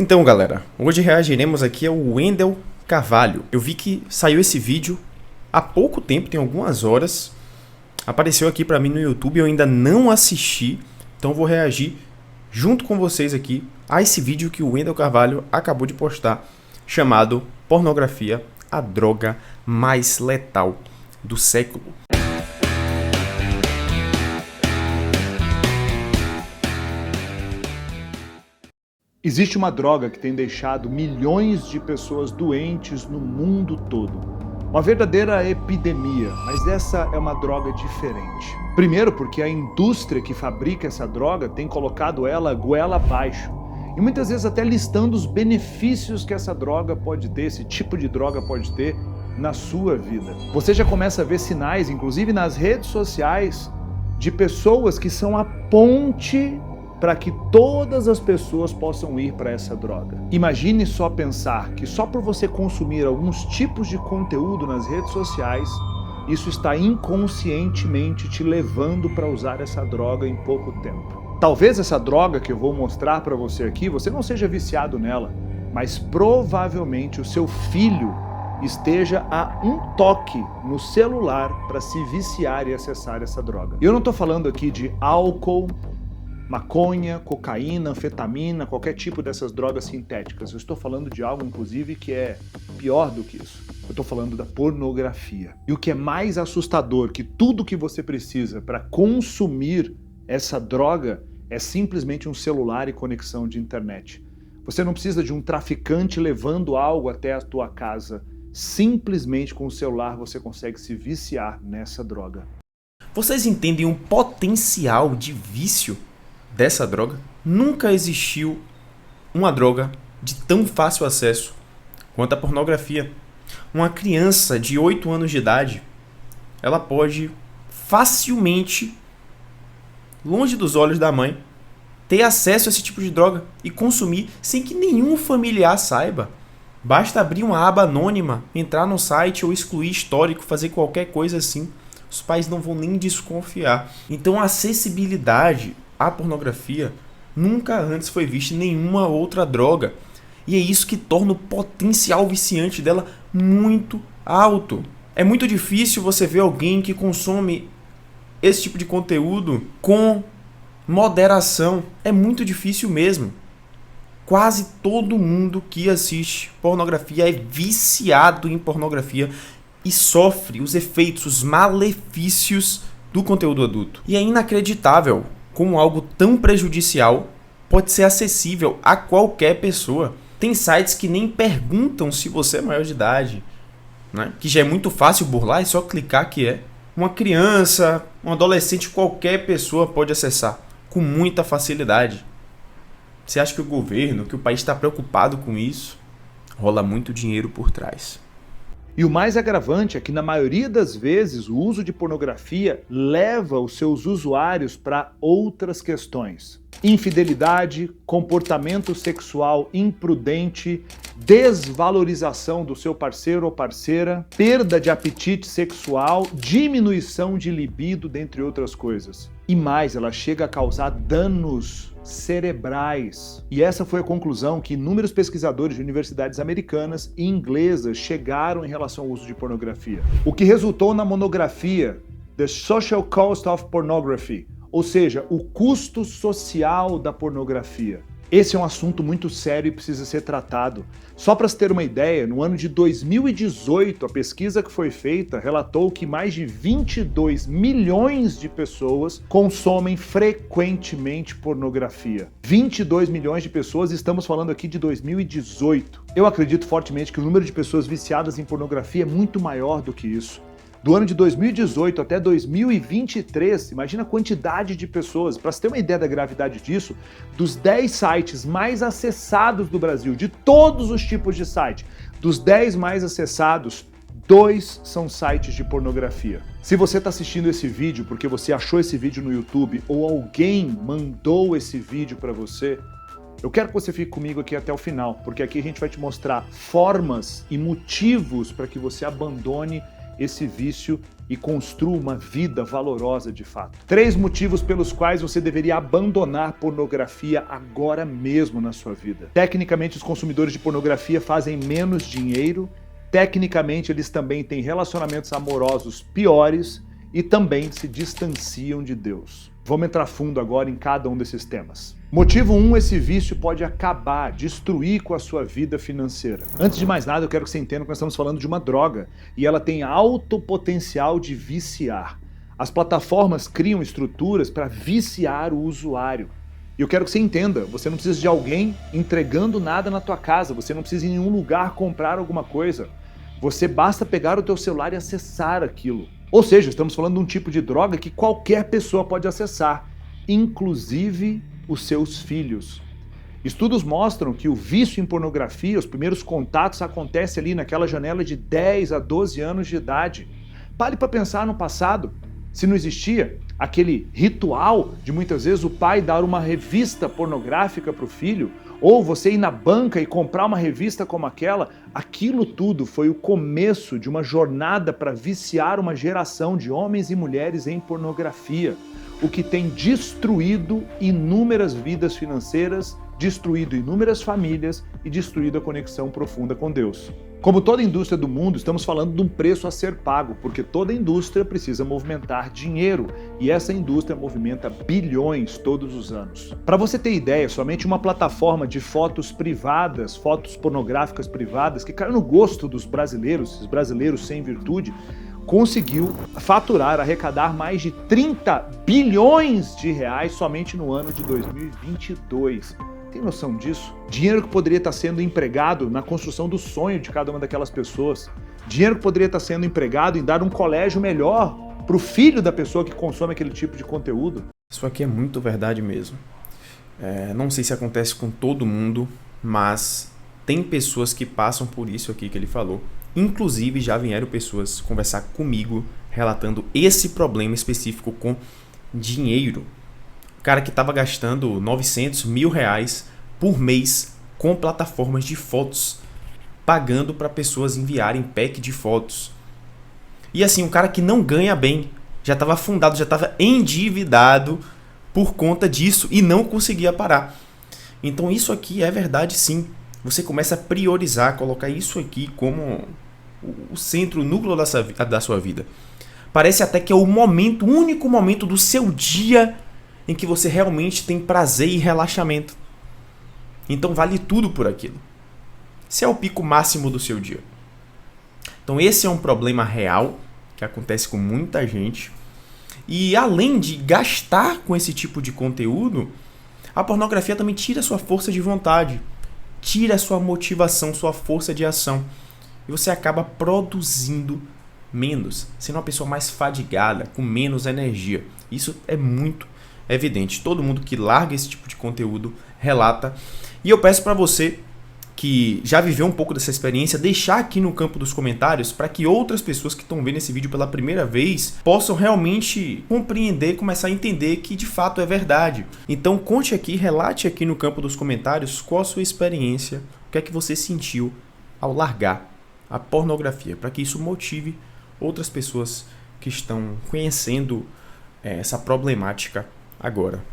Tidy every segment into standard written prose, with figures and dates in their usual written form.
Então, galera, hoje reagiremos aqui ao Wendel Carvalho. Eu vi que saiu esse vídeo há pouco tempo, tem algumas horas. Apareceu aqui pra mim no YouTube, eu ainda não assisti, então vou reagir junto com vocês aqui a esse vídeo que o Wendel Carvalho acabou de postar, chamado Pornografia, a droga mais letal do século. Existe uma droga que tem deixado milhões de pessoas doentes no mundo todo. Uma verdadeira epidemia, mas essa é uma droga diferente. Primeiro porque a indústria que fabrica essa droga tem colocado ela goela abaixo. E muitas vezes até listando os benefícios que essa droga pode ter, esse tipo de droga pode ter na sua vida. Você já começa a ver sinais, inclusive nas redes sociais, de pessoas que são a ponte para que todas as pessoas possam ir para essa droga. Imagine só pensar que só por você consumir alguns tipos de conteúdo nas redes sociais, isso está inconscientemente te levando para usar essa droga em pouco tempo. Talvez essa droga que eu vou mostrar para você aqui, você não seja viciado nela, mas provavelmente o seu filho esteja a um toque no celular para se viciar e acessar essa droga. Eu não estou falando aqui de álcool, maconha, cocaína, anfetamina, qualquer tipo dessas drogas sintéticas. Eu estou falando de algo, inclusive, que é pior do que isso. Eu estou falando da pornografia. E o que é mais assustador, que tudo que você precisa para consumir essa droga é simplesmente um celular e conexão de internet. Você não precisa de um traficante levando algo até a tua casa. Simplesmente com o celular você consegue se viciar nessa droga. Vocês entendem o potencial de vício dessa droga? Nunca existiu uma droga de tão fácil acesso quanto a pornografia. Uma criança de 8 anos de idade, ela pode facilmente, longe dos olhos da mãe, ter acesso a esse tipo de droga e consumir sem que nenhum familiar saiba. Basta abrir uma aba anônima, entrar no site ou excluir histórico, fazer qualquer coisa assim. Os pais não vão nem desconfiar. Então a acessibilidade à pornografia nunca antes foi vista em nenhuma outra droga. E é isso que torna o potencial viciante dela muito alto. É muito difícil você ver alguém que consome esse tipo de conteúdo com moderação. É muito difícil mesmo. Quase todo mundo que assiste pornografia é viciado em pornografia e sofre os efeitos, os malefícios do conteúdo adulto. E é inacreditável como algo tão prejudicial pode ser acessível a qualquer pessoa. Tem sites que nem perguntam se você é maior de idade, né? Que já é muito fácil burlar, é só clicar que é. Uma criança, um adolescente, qualquer pessoa pode acessar com muita facilidade. Você acha que o governo, que o país está preocupado com isso? Rola muito dinheiro por trás. E o mais agravante é que, na maioria das vezes, o uso de pornografia leva os seus usuários para outras questões. Infidelidade, comportamento sexual imprudente, desvalorização do seu parceiro ou parceira, perda de apetite sexual, diminuição de libido, dentre outras coisas. E mais, ela chega a causar danos cerebrais. E essa foi a conclusão que inúmeros pesquisadores de universidades americanas e inglesas chegaram em relação ao uso de pornografia. O que resultou na monografia The Social Cost of Pornography, ou seja, o custo social da pornografia. Esse é um assunto muito sério e precisa ser tratado. Só para se ter uma ideia, no ano de 2018, a pesquisa que foi feita relatou que mais de 22 milhões de pessoas consomem frequentemente pornografia. 22 milhões de pessoas, estamos falando aqui de 2018. Eu acredito fortemente que o número de pessoas viciadas em pornografia é muito maior do que isso. Do ano de 2018 até 2023, imagina a quantidade de pessoas. Para você ter uma ideia da gravidade disso, dos 10 sites mais acessados do Brasil, de todos os tipos de site, dos 10 mais acessados, 2 são sites de pornografia. Se você está assistindo esse vídeo porque você achou esse vídeo no YouTube ou alguém mandou esse vídeo para você, eu quero que você fique comigo aqui até o final, porque aqui a gente vai te mostrar formas e motivos para que você abandone esse vício e construa uma vida valorosa de fato. 3 motivos pelos quais você deveria abandonar pornografia agora mesmo na sua vida. Tecnicamente, os consumidores de pornografia fazem menos dinheiro, tecnicamente eles também têm relacionamentos amorosos piores e também se distanciam de Deus. Vamos entrar fundo agora em cada um desses temas. Motivo 1, esse vício pode acabar, destruir com a sua vida financeira. Antes de mais nada, eu quero que você entenda que nós estamos falando de uma droga e ela tem alto potencial de viciar. As plataformas criam estruturas para viciar o usuário. E eu quero que você entenda, você não precisa de alguém entregando nada na tua casa, você não precisa ir em nenhum lugar comprar alguma coisa. Você basta pegar o teu celular e acessar aquilo. Ou seja, estamos falando de um tipo de droga que qualquer pessoa pode acessar, inclusive os seus filhos. Estudos mostram que o vício em pornografia, os primeiros contatos acontecem ali naquela janela de 10 a 12 anos de idade. Pare para pensar no passado, se não existia aquele ritual de muitas vezes o pai dar uma revista pornográfica para o filho, ou você ir na banca e comprar uma revista como aquela, aquilo tudo foi o começo de uma jornada para viciar uma geração de homens e mulheres em pornografia, o que tem destruído inúmeras vidas financeiras, destruído inúmeras famílias e destruído a conexão profunda com Deus. Como toda indústria do mundo, estamos falando de um preço a ser pago, porque toda indústria precisa movimentar dinheiro e essa indústria movimenta bilhões todos os anos. Para você ter ideia, somente uma plataforma de fotos privadas, fotos pornográficas privadas, que caiu no gosto dos brasileiros, esses brasileiros sem virtude, conseguiu faturar, arrecadar mais de 30 bilhões de reais somente no ano de 2022. Tem noção disso? Dinheiro que poderia estar sendo empregado na construção do sonho de cada uma daquelas pessoas. Dinheiro que poderia estar sendo empregado em dar um colégio melhor para o filho da pessoa que consome aquele tipo de conteúdo. Isso aqui é muito verdade mesmo. Não sei se acontece com todo mundo, mas tem pessoas que passam por isso aqui que ele falou. Inclusive já vieram pessoas conversar comigo relatando esse problema específico com dinheiro. O cara que estava gastando 900 mil reais por mês com plataformas de fotos, pagando para pessoas enviarem pack de fotos. E assim, um cara que não ganha bem, já estava afundado, já estava endividado por conta disso e não conseguia parar. Então isso aqui é verdade sim. Você começa a priorizar, colocar isso aqui como o centro, o núcleo da sua vida. Parece até que é o momento, o único momento do seu dia em que você realmente tem prazer e relaxamento. Então vale tudo por aquilo. Esse é o pico máximo do seu dia. Então esse é um problema real que acontece com muita gente. E além de gastar com esse tipo de conteúdo, a pornografia também tira sua força de vontade, tira sua motivação, sua força de ação. E você acaba produzindo menos, sendo uma pessoa mais fadigada, com menos energia. Isso é muito evidente. Todo mundo que larga esse tipo de conteúdo relata. E eu peço para você que já viveu um pouco dessa experiência, deixar aqui no campo dos comentários para que outras pessoas que estão vendo esse vídeo pela primeira vez possam realmente compreender, começar a entender que de fato é verdade. Então conte aqui, relate aqui no campo dos comentários qual a sua experiência, o que é que você sentiu ao largar a pornografia, para que isso motive outras pessoas que estão conhecendo essa problemática agora.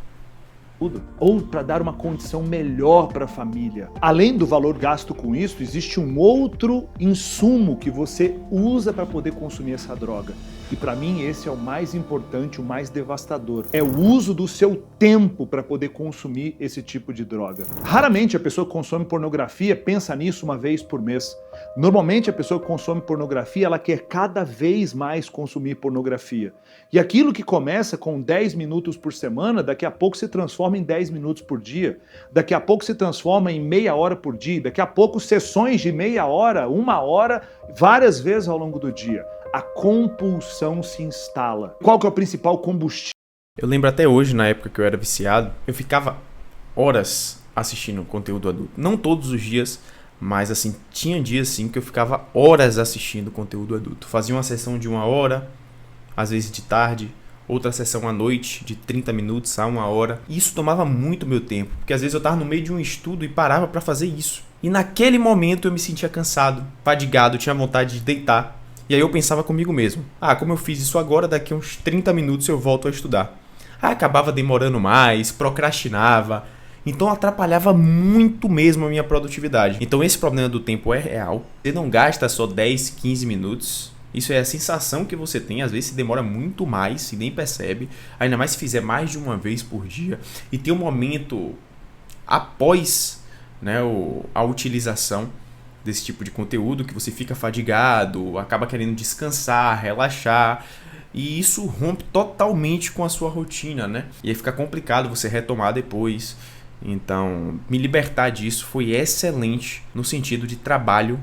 Ou para dar uma condição melhor para a família. Além do valor gasto com isso, existe um outro insumo que você usa para poder consumir essa droga. E para mim esse é o mais importante, o mais devastador. É o uso do seu tempo para poder consumir esse tipo de droga. Raramente a pessoa que consome pornografia pensa nisso uma vez por mês. Normalmente a pessoa que consome pornografia, ela quer cada vez mais consumir pornografia. E aquilo que começa com 10 minutos por semana, daqui a pouco se transforma em 10 minutos por dia. Daqui a pouco se transforma em meia hora por dia. Daqui a pouco sessões de meia hora, 1 hora, várias vezes ao longo do dia. A compulsão se instala. Qual que é o principal combustível? Eu lembro até hoje, na época que eu era viciado, eu ficava horas assistindo conteúdo adulto. Não todos os dias, mas assim, tinha dias assim que eu ficava horas assistindo conteúdo adulto. Fazia uma sessão de 1 hora, às vezes de tarde, outra sessão à noite de 30 minutos a 1 hora. E isso tomava muito meu tempo, porque às vezes eu estava no meio de um estudo e parava para fazer isso. E naquele momento eu me sentia cansado, fadigado, tinha vontade de deitar E aí eu pensava comigo mesmo, como eu fiz isso agora, daqui a uns 30 minutos eu volto a estudar. Aí acabava demorando mais, procrastinava, então atrapalhava muito mesmo a minha produtividade. Então esse problema do tempo é real. Você não gasta só 10, 15 minutos. Isso é a sensação que você tem. Às vezes você demora muito mais e nem percebe. Ainda mais se fizer mais de uma vez por dia. E tem um momento após, né, a utilização desse tipo de conteúdo que você fica fadigado, acaba querendo descansar, relaxar. E isso rompe totalmente com a sua rotina, né? E aí fica complicado você retomar depois. Então, me libertar disso foi excelente no sentido de trabalho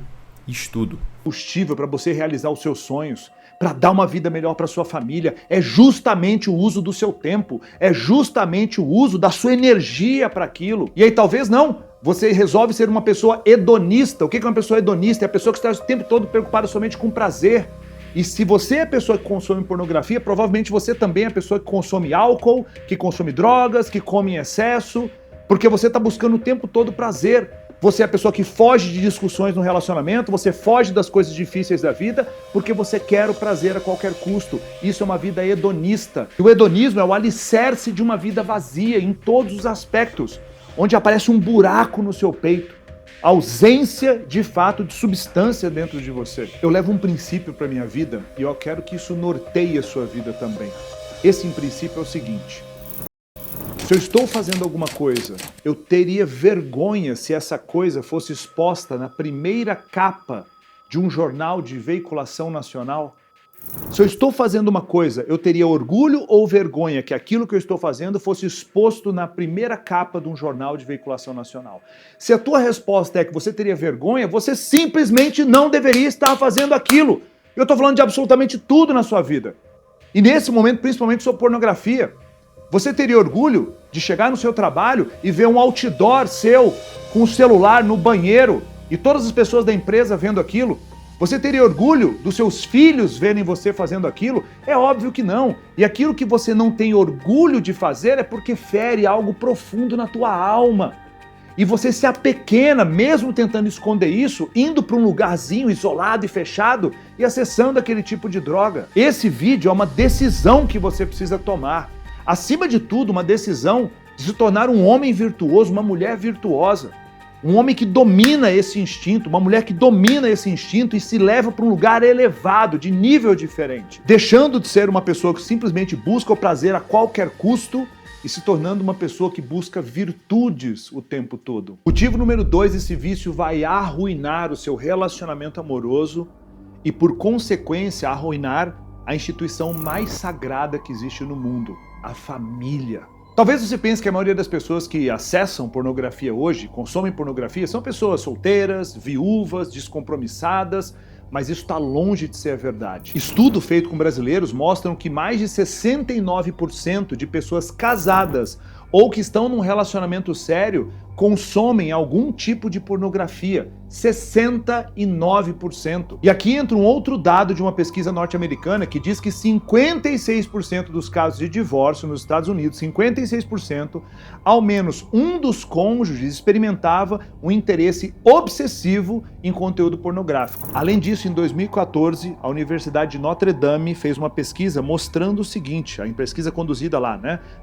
e estudo. Combustível para você realizar os seus sonhos, para dar uma vida melhor para sua família, é justamente o uso do seu tempo, é justamente o uso da sua energia para aquilo. E aí talvez não, você resolve ser uma pessoa hedonista. O que é uma pessoa hedonista? É a pessoa que está o tempo todo preocupada somente com prazer. E se você é a pessoa que consome pornografia, provavelmente você também é a pessoa que consome álcool, que consome drogas, que come em excesso, porque você está buscando o tempo todo prazer. Você é a pessoa que foge de discussões no relacionamento, você foge das coisas difíceis da vida, porque você quer o prazer a qualquer custo. Isso é uma vida hedonista. E o hedonismo é o alicerce de uma vida vazia em todos os aspectos, onde aparece um buraco no seu peito, ausência de fato de substância dentro de você. Eu levo um princípio para a minha vida e eu quero que isso norteie a sua vida também. Esse princípio é o seguinte: se eu estou fazendo alguma coisa, eu teria vergonha se essa coisa fosse exposta na primeira capa de um jornal de veiculação nacional? Se eu estou fazendo uma coisa, eu teria orgulho ou vergonha que aquilo que eu estou fazendo fosse exposto na primeira capa de um jornal de veiculação nacional? Se a tua resposta é que você teria vergonha, você simplesmente não deveria estar fazendo aquilo. Eu estou falando de absolutamente tudo na sua vida. E nesse momento, principalmente sobre pornografia. Você teria orgulho de chegar no seu trabalho e ver um outdoor seu com o celular no banheiro e todas as pessoas da empresa vendo aquilo? Você teria orgulho dos seus filhos verem você fazendo aquilo? É óbvio que não. E aquilo que você não tem orgulho de fazer é porque fere algo profundo na tua alma. E você se apequena, mesmo tentando esconder isso, indo para um lugarzinho isolado e fechado e acessando aquele tipo de droga. Esse vídeo é uma decisão que você precisa tomar. Acima de tudo, uma decisão de se tornar um homem virtuoso, uma mulher virtuosa. Um homem que domina esse instinto, uma mulher que domina esse instinto e se leva para um lugar elevado, de nível diferente. Deixando de ser uma pessoa que simplesmente busca o prazer a qualquer custo e se tornando uma pessoa que busca virtudes o tempo todo. Motivo número 2, esse vício vai arruinar o seu relacionamento amoroso e, por consequência, arruinar a instituição mais sagrada que existe no mundo, a família. Talvez você pense que a maioria das pessoas que acessam pornografia hoje, consomem pornografia, são pessoas solteiras, viúvas, descompromissadas, mas isso está longe de ser a verdade. Estudo feito com brasileiros mostram que mais de 69% de pessoas casadas ou que estão num relacionamento sério consomem algum tipo de pornografia. 69%. E aqui entra um outro dado de uma pesquisa norte-americana que diz que 56% dos casos de divórcio nos Estados Unidos, 56%, ao menos um dos cônjuges experimentava um interesse obsessivo em conteúdo pornográfico. Além disso, em 2014, a Universidade de Notre Dame fez uma pesquisa mostrando o seguinte, a pesquisa conduzida lá,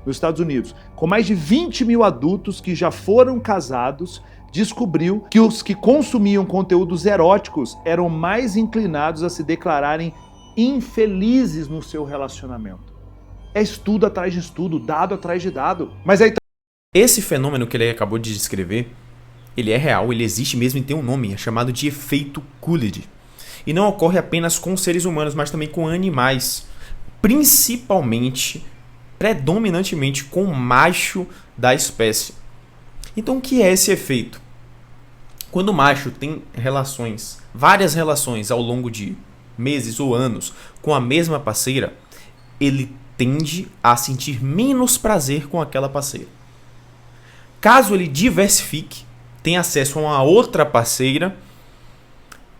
nos Estados Unidos, com mais de 20 mil adultos que já foram casados, descobriu que os que consumiam conteúdos eróticos eram mais inclinados a se declararem infelizes no seu relacionamento. É estudo atrás de estudo, dado atrás de dado. Mas aí esse fenômeno que ele acabou de descrever, ele é real, ele existe mesmo e tem um nome, é chamado de efeito Coolidge. E não ocorre apenas com seres humanos, mas também com animais. Principalmente, predominantemente com o macho da espécie. Então, o que é esse efeito? Quando o macho tem várias relações ao longo de meses ou anos com a mesma parceira, ele tende a sentir menos prazer com aquela parceira. Caso ele diversifique, tenha acesso a uma outra parceira,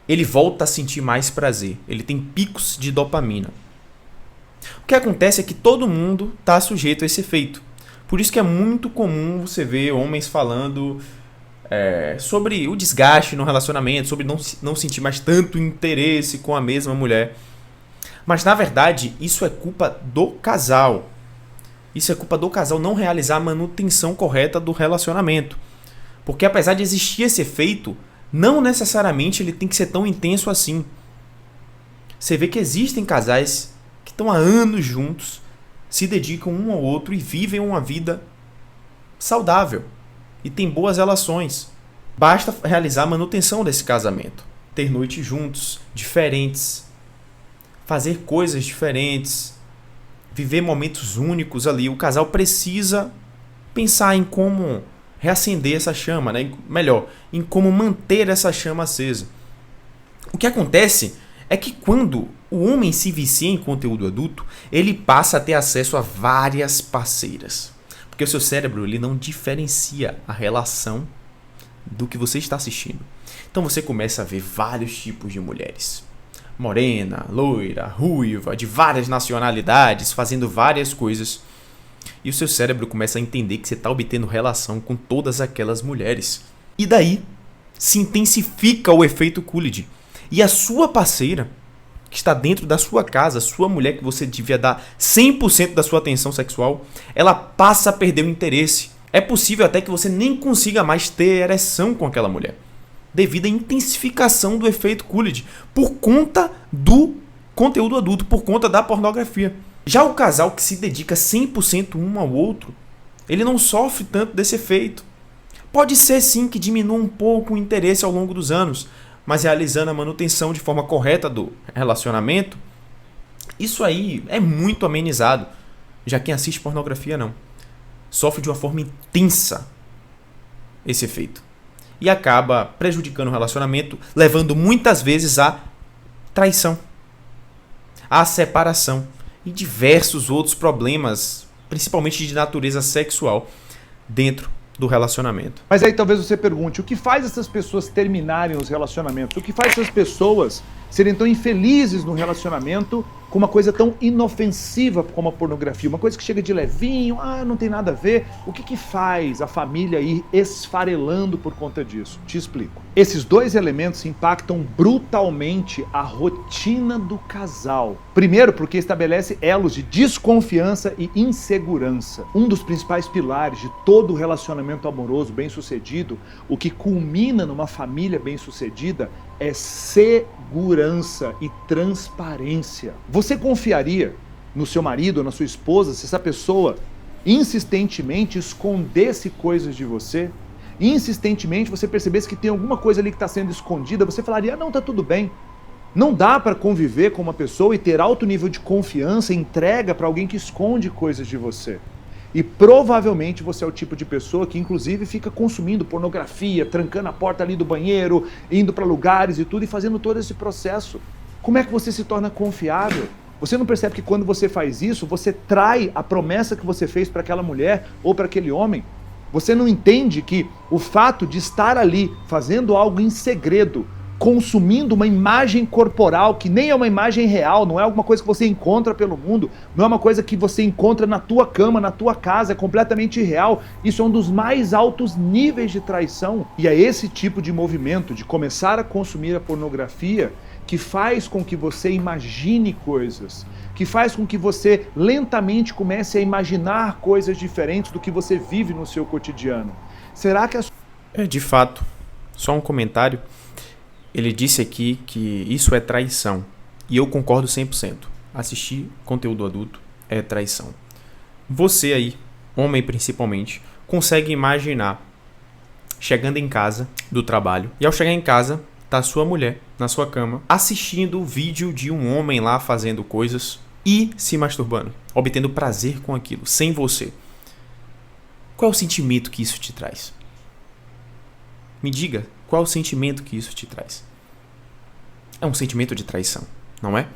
ele volta a sentir mais prazer. Ele tem picos de dopamina. O que acontece é que todo mundo está sujeito a esse efeito. Por isso que é muito comum você ver homens falando sobre o desgaste no relacionamento, sobre não sentir mais tanto interesse com a mesma mulher. Mas na verdade, isso é culpa do casal. Isso é culpa do casal não realizar a manutenção correta do relacionamento. Porque apesar de existir esse efeito, não necessariamente ele tem que ser tão intenso assim. Você vê que existem casais que estão há anos juntos, se dedicam um ao outro e vivem uma vida saudável e têm boas relações. Basta realizar a manutenção desse casamento. Ter noites juntos, diferentes, fazer coisas diferentes, viver momentos únicos ali. O casal precisa pensar em como reacender essa chama, né? Melhor, em como manter essa chama acesa. O que acontece é que quando o homem se vicia em conteúdo adulto, ele passa a ter acesso a várias parceiras. Porque o seu cérebro ele não diferencia a relação do que você está assistindo. Então você começa a ver vários tipos de mulheres. Morena, loira, ruiva, de várias nacionalidades, fazendo várias coisas. E o seu cérebro começa a entender que você está obtendo relação com todas aquelas mulheres. E daí se intensifica o efeito Coolidge. E a sua parceira, que está dentro da sua casa, a sua mulher que você devia dar 100% da sua atenção sexual, ela passa a perder o interesse. É possível até que você nem consiga mais ter ereção com aquela mulher, devido à intensificação do efeito Coolidge, por conta do conteúdo adulto, por conta da pornografia. Já o casal que se dedica 100% um ao outro, ele não sofre tanto desse efeito. Pode ser sim que diminua um pouco o interesse ao longo dos anos, mas realizando a manutenção de forma correta do relacionamento, isso aí é muito amenizado. Já quem assiste pornografia não. Sofre de uma forma intensa esse efeito. E acaba prejudicando o relacionamento, levando muitas vezes à traição, à separação e diversos outros problemas, principalmente de natureza sexual, dentro do relacionamento. Mas aí talvez você pergunte, o que faz essas pessoas terminarem os relacionamentos? O que faz essas pessoas serem tão infelizes no relacionamento com uma coisa tão inofensiva como a pornografia? Uma coisa que chega de levinho, não tem nada a ver. O que faz a família ir esfarelando por conta disso? Te explico. Esses dois elementos impactam brutalmente a rotina do casal. Primeiro, porque estabelece elos de desconfiança e insegurança. Um dos principais pilares de todo relacionamento amoroso bem-sucedido, o que culmina numa família bem-sucedida, é segurança e transparência. Você confiaria no seu marido ou na sua esposa se essa pessoa insistentemente escondesse coisas de você? Insistentemente você percebesse que tem alguma coisa ali que está sendo escondida, você falaria, não, tá tudo bem. Não dá para conviver com uma pessoa e ter alto nível de confiança e entrega para alguém que esconde coisas de você. E provavelmente você é o tipo de pessoa que inclusive fica consumindo pornografia, trancando a porta ali do banheiro, indo para lugares e tudo e fazendo todo esse processo. Como é que você se torna confiável? Você não percebe que quando você faz isso, você trai a promessa que você fez para aquela mulher ou para aquele homem? Você não entende que o fato de estar ali fazendo algo em segredo, consumindo uma imagem corporal que nem é uma imagem real, não é alguma coisa que você encontra pelo mundo, não é uma coisa que você encontra na tua cama, na tua casa, é completamente irreal. Isso é um dos mais altos níveis de traição. E é esse tipo de movimento de começar a consumir a pornografia que faz com que você imagine coisas, que faz com que você lentamente comece a imaginar coisas diferentes do que você vive no seu cotidiano. Será que de fato, só um comentário. Ele disse aqui que isso é traição. E eu concordo 100%. Assistir conteúdo adulto é traição. Você aí, homem principalmente, consegue imaginar chegando em casa do trabalho. E ao chegar em casa, tá a sua mulher na sua cama, assistindo o vídeo de um homem lá fazendo coisas e se masturbando, obtendo prazer com aquilo, sem você. Qual é o sentimento que isso te traz? Me diga, qual é o sentimento que isso te traz? É um sentimento de traição, não é?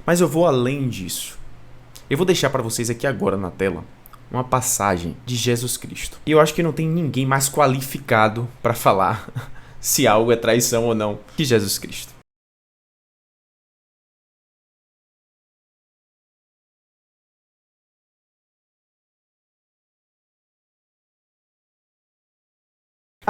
Mas eu vou além disso. Eu vou deixar para vocês aqui agora na tela uma passagem de Jesus Cristo. E eu acho que não tem ninguém mais qualificado para falar se algo é traição ou não que Jesus Cristo.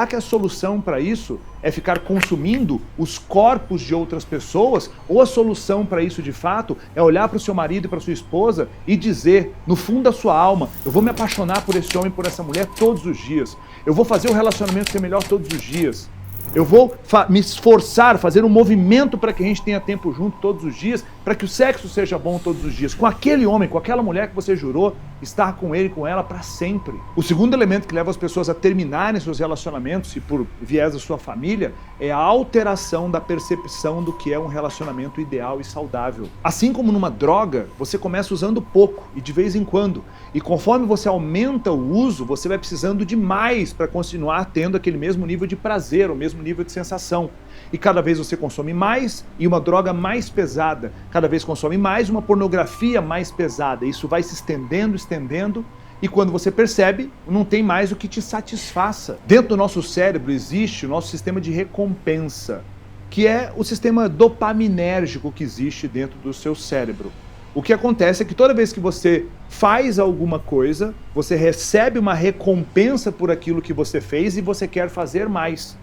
Será que a solução para isso é ficar consumindo os corpos de outras pessoas? Ou a solução para isso, de fato, é olhar para o seu marido e para sua esposa e dizer, no fundo da sua alma, eu vou me apaixonar por esse homem, por essa mulher todos os dias. Eu vou fazer o relacionamento ser melhor todos os dias. Eu vou me esforçar, fazer um movimento para que a gente tenha tempo junto todos os dias, para que o sexo seja bom todos os dias. Com aquele homem, com aquela mulher que você jurou estar com ele, com ela para sempre. O segundo elemento que leva as pessoas a terminarem seus relacionamentos, e por viés da sua família, é a alteração da percepção do que é um relacionamento ideal e saudável. Assim como numa droga, você começa usando pouco e de vez em quando. E conforme você aumenta o uso, você vai precisando de mais para continuar tendo aquele mesmo nível de prazer, o mesmo nível de sensação. E cada vez você consome mais e uma droga mais pesada. Cada vez consome mais uma pornografia mais pesada. Isso vai se estendendo, e quando você percebe, não tem mais o que te satisfaça. Dentro do nosso cérebro existe o nosso sistema de recompensa, que é o sistema dopaminérgico que existe dentro do seu cérebro. O que acontece é que toda vez que você faz alguma coisa, você recebe uma recompensa por aquilo que você fez e você quer fazer mais.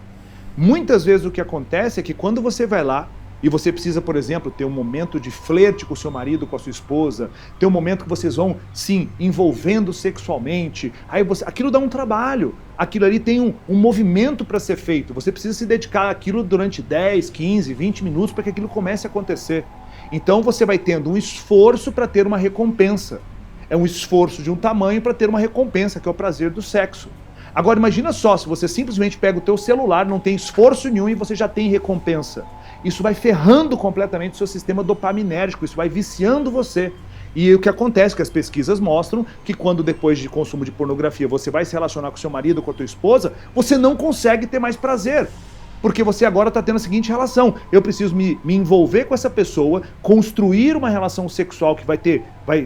Muitas vezes o que acontece é que quando você vai lá e você precisa, por exemplo, ter um momento de flerte com o seu marido, com a sua esposa, ter um momento que vocês vão, sim, envolvendo sexualmente, aquilo dá um trabalho, aquilo ali tem um movimento para ser feito, você precisa se dedicar àquilo durante 10, 15, 20 minutos para que aquilo comece a acontecer. Então você vai tendo um esforço para ter uma recompensa. É um esforço de um tamanho para ter uma recompensa, que é o prazer do sexo. Agora imagina só, se você simplesmente pega o teu celular, não tem esforço nenhum e você já tem recompensa. Isso vai ferrando completamente o seu sistema dopaminérgico, isso vai viciando você. E o que acontece, que as pesquisas mostram que quando depois de consumo de pornografia você vai se relacionar com seu marido ou com a tua esposa, você não consegue ter mais prazer. Porque você agora está tendo a seguinte relação, eu preciso me envolver com essa pessoa, construir uma relação sexual que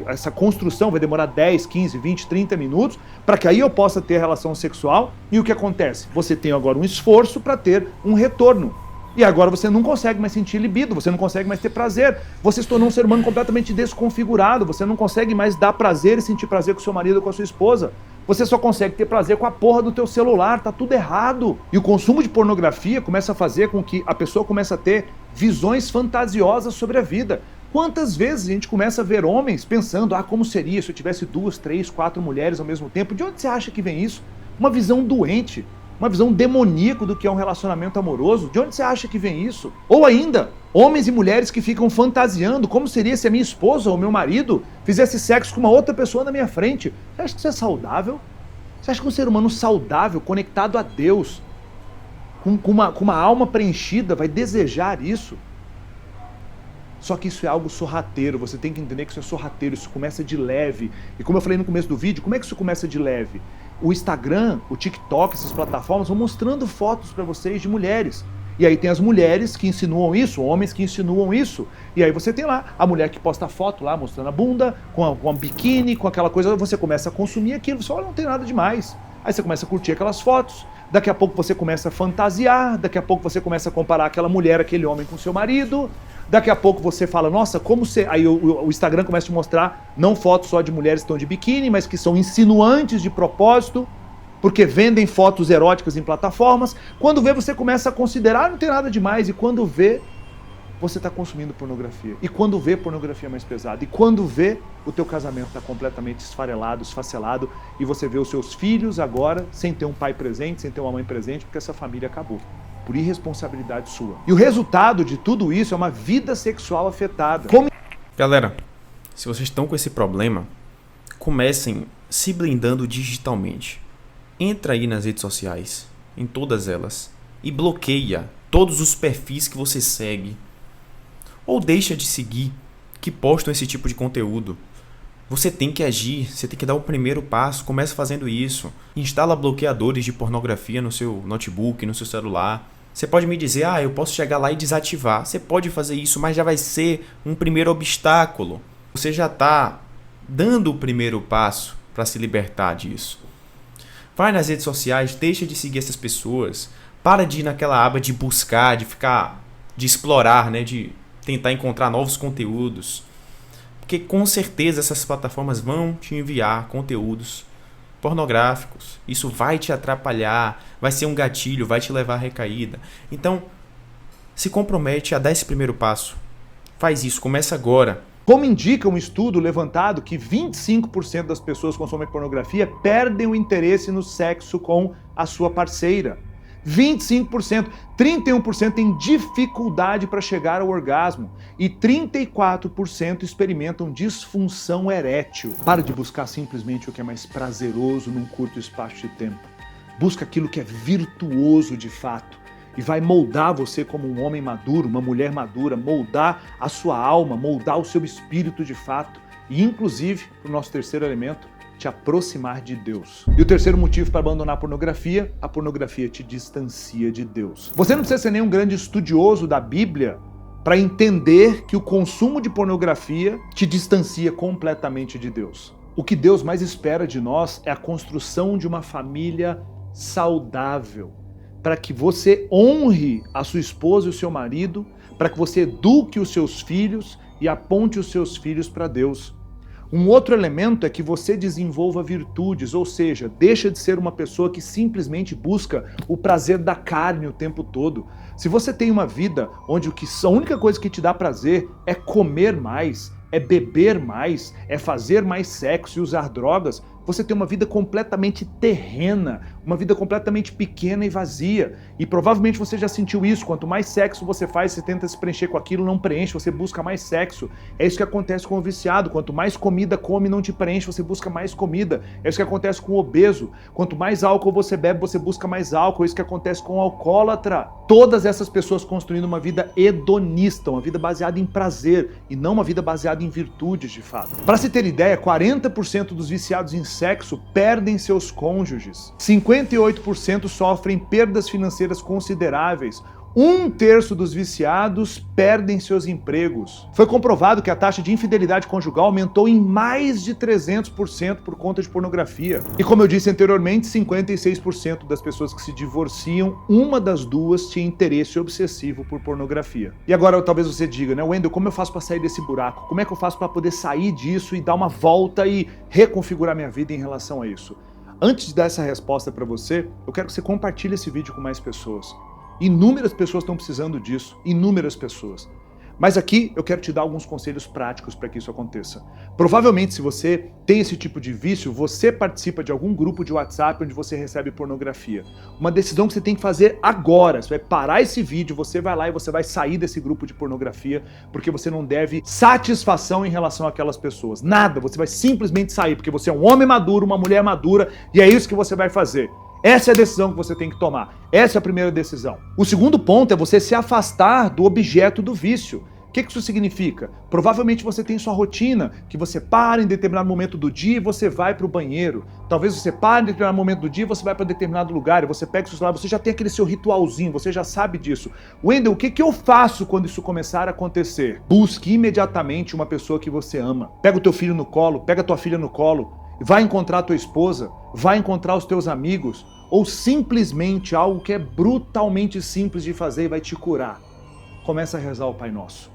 essa construção vai demorar 10, 15, 20, 30 minutos, para que aí eu possa ter a relação sexual, e o que acontece? Você tem agora um esforço para ter um retorno. E agora você não consegue mais sentir libido, você não consegue mais ter prazer, você se tornou um ser humano completamente desconfigurado, você não consegue mais dar prazer e sentir prazer com seu marido ou com a sua esposa. Você só consegue ter prazer com a porra do teu celular, tá tudo errado. E o consumo de pornografia começa a fazer com que a pessoa comece a ter visões fantasiosas sobre a vida. Quantas vezes a gente começa a ver homens pensando, como seria se eu tivesse 2, 3, 4 mulheres ao mesmo tempo? De onde você acha que vem isso? Uma visão doente, uma visão demoníaca do que é um relacionamento amoroso. De onde você acha que vem isso? Ou ainda, homens e mulheres que ficam fantasiando como seria se a minha esposa ou meu marido fizesse sexo com uma outra pessoa na minha frente. Você acha que isso é saudável? Você acha que um ser humano saudável, conectado a Deus, com uma alma preenchida, vai desejar isso? Só que isso é algo sorrateiro, você tem que entender que isso é sorrateiro, isso começa de leve. E como eu falei no começo do vídeo, como é que isso começa de leve? O Instagram, o TikTok, essas plataformas vão mostrando fotos para vocês de mulheres. E aí tem as mulheres que insinuam isso, homens que insinuam isso. E aí você tem lá a mulher que posta foto lá, mostrando a bunda, com a biquíni, com aquela coisa, você começa a consumir aquilo, você olha, não tem nada demais. Aí você começa a curtir aquelas fotos, daqui a pouco você começa a fantasiar, daqui a pouco você começa a comparar aquela mulher, aquele homem com seu marido, daqui a pouco você fala, nossa, como você... Aí o Instagram começa a te mostrar não fotos só de mulheres que estão de biquíni, mas que são insinuantes de propósito, porque vendem fotos eróticas em plataformas. Quando vê, você começa a considerar, não tem nada demais, e quando vê, você está consumindo pornografia. E quando vê, pornografia mais pesada. E quando vê, o teu casamento está completamente esfarelado, esfacelado, e você vê os seus filhos agora sem ter um pai presente, sem ter uma mãe presente, porque essa família acabou. Por irresponsabilidade sua. E o resultado de tudo isso é uma vida sexual afetada. Galera, se vocês estão com esse problema, comecem se blindando digitalmente. Entra aí nas redes sociais, em todas elas, e bloqueia todos os perfis que você segue. Ou deixa de seguir, que postam esse tipo de conteúdo. Você tem que agir, você tem que dar o primeiro passo, comece fazendo isso. Instala bloqueadores de pornografia no seu notebook, no seu celular. Você pode me dizer, eu posso chegar lá e desativar. Você pode fazer isso, mas já vai ser um primeiro obstáculo. Você já está dando o primeiro passo para se libertar disso. Vai nas redes sociais, deixa de seguir essas pessoas. Para de ir naquela aba de buscar, de explorar, né? De tentar encontrar novos conteúdos. Porque com certeza essas plataformas vão te enviar conteúdos pornográficos. Isso vai te atrapalhar, vai ser um gatilho, vai te levar à recaída. Então, se compromete a dar esse primeiro passo. Faz isso, começa agora. Como indica um estudo levantado que 25% das pessoas que consomem pornografia perdem o interesse no sexo com a sua parceira. 25%, 31% têm dificuldade para chegar ao orgasmo e 34% experimentam disfunção erétil. Para de buscar simplesmente o que é mais prazeroso num curto espaço de tempo. Busca aquilo que é virtuoso de fato e vai moldar você como um homem maduro, uma mulher madura, moldar a sua alma, moldar o seu espírito de fato e, inclusive, o nosso terceiro elemento, te aproximar de Deus. E o terceiro motivo para abandonar a pornografia te distancia de Deus. Você não precisa ser nenhum grande estudioso da Bíblia para entender que o consumo de pornografia te distancia completamente de Deus. O que Deus mais espera de nós é a construção de uma família saudável, para que você honre a sua esposa e o seu marido, para que você eduque os seus filhos e aponte os seus filhos para Deus. Um outro elemento é que você desenvolva virtudes, ou seja, deixa de ser uma pessoa que simplesmente busca o prazer da carne o tempo todo. Se você tem uma vida onde a única coisa que te dá prazer é comer mais, é beber mais, é fazer mais sexo e usar drogas, você tem uma vida completamente terrena, uma vida completamente pequena e vazia. E provavelmente você já sentiu isso. Quanto mais sexo você faz, você tenta se preencher com aquilo, não preenche, você busca mais sexo. É isso que acontece com o viciado. Quanto mais comida come, não te preenche, você busca mais comida. É isso que acontece com o obeso. Quanto mais álcool você bebe, você busca mais álcool. É isso que acontece com o alcoólatra. Todas essas pessoas construindo uma vida hedonista, uma vida baseada em prazer e não uma vida baseada em virtudes, de fato. Para se ter ideia, 40% dos viciados em sexo perdem seus cônjuges. 58% sofrem perdas financeiras consideráveis. 1/3 dos viciados perdem seus empregos. Foi comprovado que a taxa de infidelidade conjugal aumentou em mais de 300% por conta de pornografia. E como eu disse anteriormente, 56% das pessoas que se divorciam, uma das duas tinha interesse obsessivo por pornografia. E agora talvez você diga, né, Wendel, como eu faço para sair desse buraco? Como é que eu faço para poder sair disso e dar uma volta e reconfigurar minha vida em relação a isso? Antes de dar essa resposta para você, eu quero que você compartilhe esse vídeo com mais pessoas. Inúmeras pessoas estão precisando disso, inúmeras pessoas. Mas aqui eu quero te dar alguns conselhos práticos para que isso aconteça. Provavelmente, se você tem esse tipo de vício, você participa de algum grupo de WhatsApp onde você recebe pornografia. Uma decisão que você tem que fazer agora. Você vai parar esse vídeo, você vai lá e você vai sair desse grupo de pornografia, porque você não deve satisfação em relação àquelas pessoas. Nada, você vai simplesmente sair, porque você é um homem maduro, uma mulher madura, e é isso que você vai fazer. Essa é a decisão que você tem que tomar. Essa é a primeira decisão. O segundo ponto é você se afastar do objeto do vício. O que isso significa? Provavelmente você tem sua rotina, que você para em determinado momento do dia e você vai para o banheiro. Talvez você pare em determinado momento do dia e você vai para determinado lugar e você pega o seu celular, você já tem aquele seu ritualzinho, você já sabe disso. Wendel, o que eu faço quando isso começar a acontecer? Busque imediatamente uma pessoa que você ama. Pega o teu filho no colo, pega a tua filha no colo, vai encontrar a tua esposa, vai encontrar os teus amigos, ou simplesmente algo que é brutalmente simples de fazer e vai te curar. Começa a rezar o Pai Nosso.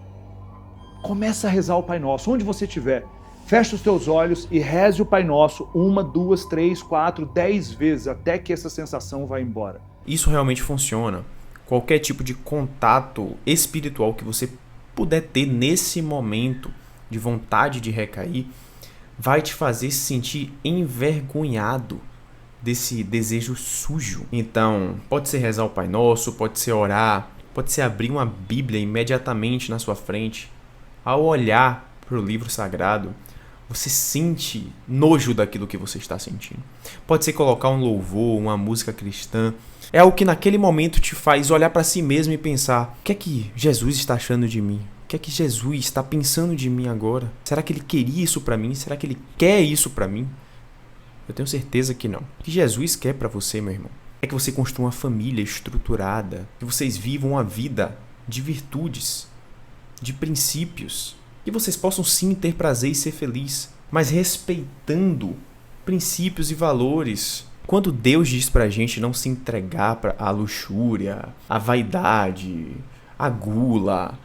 Começa a rezar o Pai Nosso, onde você estiver. Feche os teus olhos e reze o Pai Nosso 1, 2, 3, 4, 10 vezes, até que essa sensação vá embora. Isso realmente funciona. Qualquer tipo de contato espiritual que você puder ter nesse momento de vontade de recair, vai te fazer se sentir envergonhado desse desejo sujo. Então, pode ser rezar o Pai Nosso, pode ser orar, pode ser abrir uma Bíblia imediatamente na sua frente. Ao olhar para o livro sagrado, você sente nojo daquilo que você está sentindo. Pode ser colocar um louvor, uma música cristã. É algo que naquele momento te faz olhar para si mesmo e pensar: o que é que Jesus está achando de mim? O que é que Jesus está pensando de mim agora? Será que ele queria isso para mim? Será que ele quer isso para mim? Eu tenho certeza que não. O que Jesus quer para você, meu irmão, é que você construa uma família estruturada, que vocês vivam uma vida de virtudes, de princípios, que vocês possam sim ter prazer e ser feliz, mas respeitando princípios e valores. Quando Deus diz pra gente não se entregar à luxúria, à vaidade, à gula,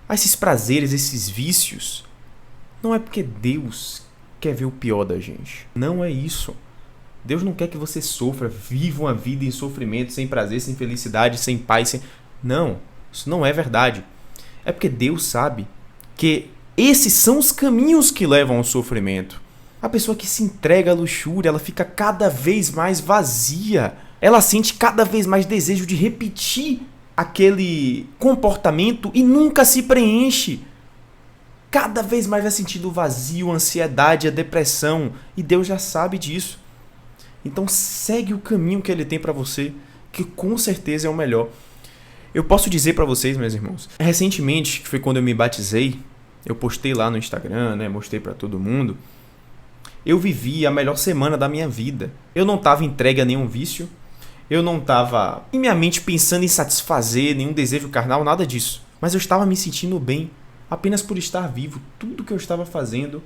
a esses prazeres, esses vícios, não é porque Deus quer ver o pior da gente. Não é isso. Deus não quer que você sofra, viva uma vida em sofrimento, sem prazer, sem felicidade, sem paz, sem... Não, isso não é verdade. É porque Deus sabe que esses são os caminhos que levam ao sofrimento. A pessoa que se entrega à luxúria, ela fica cada vez mais vazia. Ela sente cada vez mais desejo de repetir aquele comportamento e nunca se preenche. Cada vez mais vai sentindo o vazio, a ansiedade, a depressão. E Deus já sabe disso. Então segue o caminho que Ele tem para você, que com certeza é o melhor. Eu posso dizer para vocês, meus irmãos, recentemente, que foi quando eu me batizei, eu postei lá no Instagram, né, mostrei para todo mundo, eu vivi a melhor semana da minha vida. Eu não estava entregue a nenhum vício, eu não estava em minha mente pensando em satisfazer nenhum desejo carnal, nada disso. Mas eu estava me sentindo bem, apenas por estar vivo. Tudo que eu estava fazendo,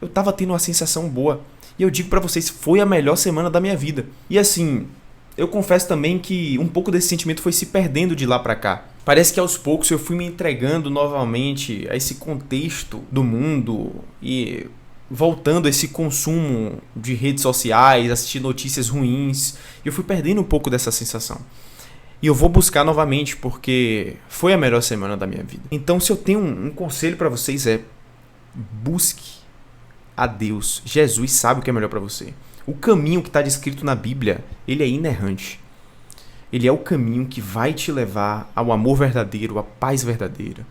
eu estava tendo uma sensação boa. E eu digo pra vocês, foi a melhor semana da minha vida. E assim, eu confesso também que um pouco desse sentimento foi se perdendo de lá pra cá. Parece que aos poucos eu fui me entregando novamente a esse contexto do mundo e voltando a esse consumo de redes sociais, assistir notícias ruins. E eu fui perdendo um pouco dessa sensação. E eu vou buscar novamente porque foi a melhor semana da minha vida. Então, se eu tenho um conselho pra vocês é: busque a Deus. Jesus sabe o que é melhor para você. O caminho que está descrito na Bíblia, ele é inerrante. Ele é o caminho que vai te levar ao amor verdadeiro, à paz verdadeira,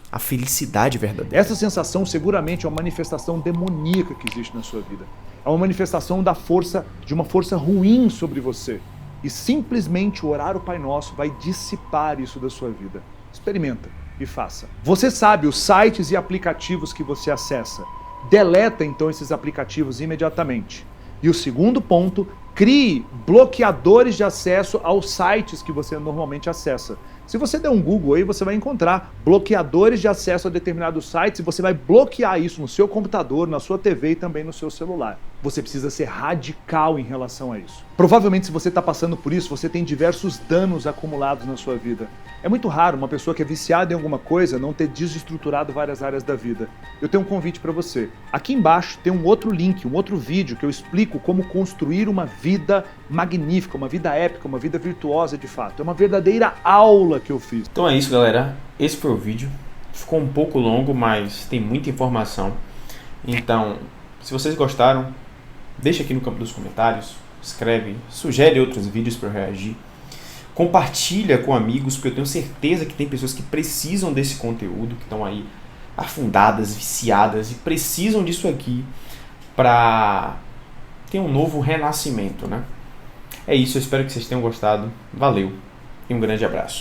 à felicidade verdadeira. Essa sensação seguramente é uma manifestação demoníaca que existe na sua vida. É uma manifestação de uma força ruim sobre você. E simplesmente orar o Pai Nosso vai dissipar isso da sua vida. Experimenta e faça. Você sabe os sites e aplicativos que você acessa. Deleta então esses aplicativos imediatamente. E o segundo ponto, crie bloqueadores de acesso aos sites que você normalmente acessa. Se você der um Google aí, você vai encontrar bloqueadores de acesso a determinados sites e você vai bloquear isso no seu computador, na sua TV e também no seu celular. Você precisa ser radical em relação a isso. Provavelmente, se você está passando por isso, você tem diversos danos acumulados na sua vida. É muito raro uma pessoa que é viciada em alguma coisa não ter desestruturado várias áreas da vida. Eu tenho um convite para você. Aqui embaixo tem um outro link, um outro vídeo que eu explico como construir uma vida magnífica, uma vida épica, uma vida virtuosa de fato. É uma verdadeira aula que eu fiz. Então é isso, galera. Esse foi o vídeo. Ficou um pouco longo, mas tem muita informação. Então, se vocês gostaram, deixa aqui no campo dos comentários, escreve, sugere outros vídeos para eu reagir. Compartilha com amigos, porque eu tenho certeza que tem pessoas que precisam desse conteúdo, que estão aí afundadas, viciadas e precisam disso aqui para ter um novo renascimento, né? É isso, eu espero que vocês tenham gostado. Valeu e um grande abraço.